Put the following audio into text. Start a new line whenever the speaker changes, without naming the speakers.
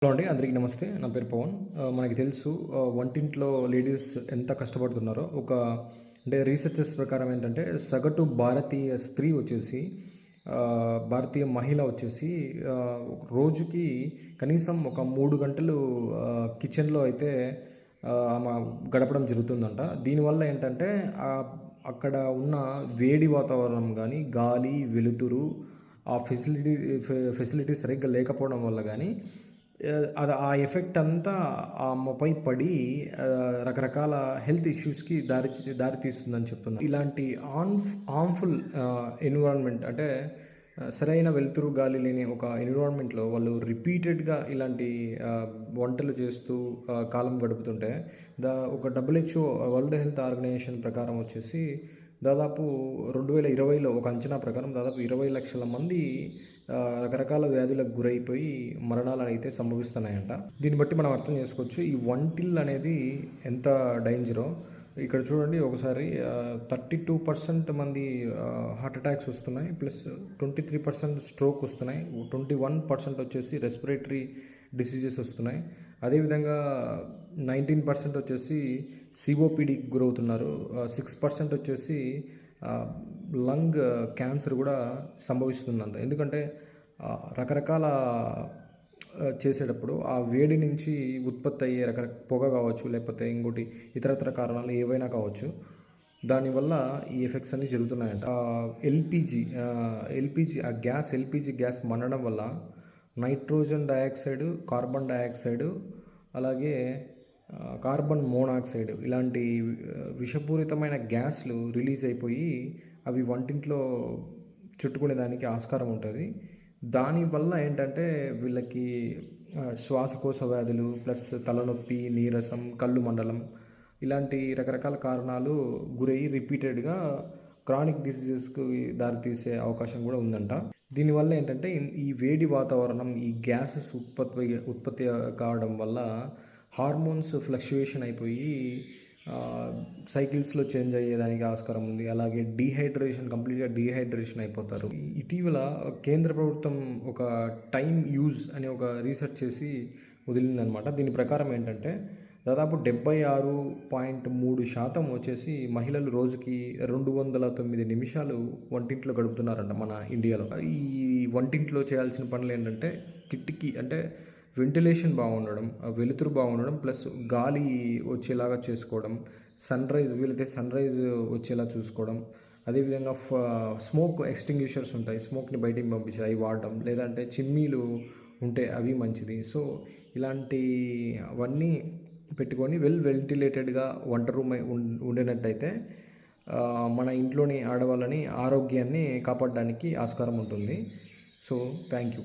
Hello అండి, అందరికీ నమస్తే. నా పేరు పవన్. మనకి తెలుసు వంటింట్లో లేడీస్ ఎంత కష్టపడుతున్నారో. అంటే రీసెర్చెస్ ప్రకారం ఏంటంటే సగటు భారతీయ స్త్రీ వచ్చేసి భారతీయ మహిళ వచ్చేసి రోజుకి కనీసం ఒక 3 గంటలు కిచెన్లో అయితే ఆమె గడపడం జరుగుతుందంట. దీనివల్ల ఏంటంటే అక్కడ ఉన్న వేడి వాతావరణం కానీ, గాలి, వెలుతురు, ఆ ఫెసిలిటీ సరిగ్గా లేకపోవడం వల్ల కానీ అది ఆ ఎఫెక్ట్ అంతా ఆ అమ్మపై పడి రకరకాల హెల్త్ ఇష్యూస్కి దారి తీస్తుందని చెప్తున్నారు. ఇలాంటి హార్మ్ఫుల్ ఎన్విరాన్మెంట్ అంటే సరైన వెలుతురు, గాలి లేని ఒక ఎన్విరాన్మెంట్లో వాళ్ళు రిపీటెడ్గా ఇలాంటి వంటలు చేస్తూ కాలం గడుపుతుంటే ఒక WHO వరల్డ్ హెల్త్ ఆర్గనైజేషన్ ప్రకారం వచ్చేసి దాదాపు 2020లో ఒక అంచనా ప్రకారం దాదాపు 20 లక్షల మంది రకరకాల వ్యాధులకు గురైపోయి మరణాలు అయితే సంభవిస్తున్నాయంట. దీన్ని బట్టి మనం అర్థం చేసుకోవచ్చు ఈ వంటిల్ అనేది ఎంత డేంజరో. ఇక్కడ చూడండి ఒకసారి 32% మంది హార్ట్ అటాక్స్ వస్తున్నాయి, ప్లస్ 23% స్ట్రోక్ వస్తున్నాయి, 21% వచ్చేసి రెస్పిరేటరీ డిసీజెస్ వస్తున్నాయి. అదేవిధంగా 19% వచ్చేసి COPDకి గురవుతున్నారు, 6% వచ్చేసి లంగ్ క్యాన్సర్ కూడా సంభవిస్తుందంట. ఎందుకంటే రకరకాల చేసేటప్పుడు ఆ వేడి నుంచి ఉత్పత్తి అయ్యే పొగ కావచ్చు, లేకపోతే ఇంకోటి ఇతరత్ర కారణాలు ఏవైనా కావచ్చు, దానివల్ల ఈ ఎఫెక్ట్స్ అన్నీ జరుగుతున్నాయంట. ఎల్పిజి గ్యాస్ మండడం వల్ల నైట్రోజన్ డయాక్సైడ్, కార్బన్ డయాక్సైడ్, అలాగే కార్బన్ మోనాక్సైడ్ ఇలాంటి విషపూరితమైన గ్యాస్లు రిలీజ్ అయిపోయి అవి వంటింట్లో చుట్టుకునేదానికి ఆస్కారం ఉంటుంది. దానివల్ల ఏంటంటే వీళ్ళకి శ్వాసకోశ వ్యాధులు, ప్లస్ తలనొప్పి, నీరసం, కళ్ళు మండలం ఇలాంటి రకరకాల కారణాలు గురయ్యి రిపీటెడ్గా క్రానిక్ డిసీజెస్కి దారితీసే అవకాశం కూడా ఉందంట. దీనివల్ల ఏంటంటే ఈ వేడి వాతావరణం, ఈ గ్యాసెస్ ఉత్పత్తి కావడం వల్ల హార్మోన్స్ ఫ్లక్చుయేషన్ అయిపోయి సైకిల్స్లో చేంజ్ అయ్యేదానికి ఆస్కారం ఉంది. అలాగే కంప్లీట్గా డీహైడ్రేషన్ అయిపోతారు. ఇటీవల కేంద్ర ప్రభుత్వం ఒక టైం యూజ్ అనే ఒక రీసెర్చ్ చేసి వదిలిందనమాట. దీని ప్రకారం ఏంటంటే దాదాపు 76.3% వచ్చేసి మహిళలు రోజుకి 209 నిమిషాలు వంటింట్లో గడుపుతున్నారంట మన ఇండియాలో. ఈ వంటింట్లో చేయాల్సిన పనులు ఏంటంటే కిటికీ అంటే వెంటిలేషన్ బాగుండడం, వెలుతురు బాగుండడం, ప్లస్ గాలి వచ్చేలాగా చేసుకోవడం, వీలైతే సన్ రైజ్ వచ్చేలా చూసుకోవడం, అదేవిధంగా స్మోక్ ఎక్స్టింగ్విషర్స్ ఉంటాయి, స్మోక్ని బయటికి పంపించి అవి వాడడం, లేదంటే చిమ్నీలు ఉంటే అవి మంచిది. సో అవన్నీ పెట్టుకొని వెంటిలేటెడ్గా వంట రూమ్ ఉండినట్టయితే మన ఇంట్లోని ఆడవాళ్ళని ఆరోగ్యాన్ని కాపాడడానికి ఆస్కారం ఉంటుంది. So thank you.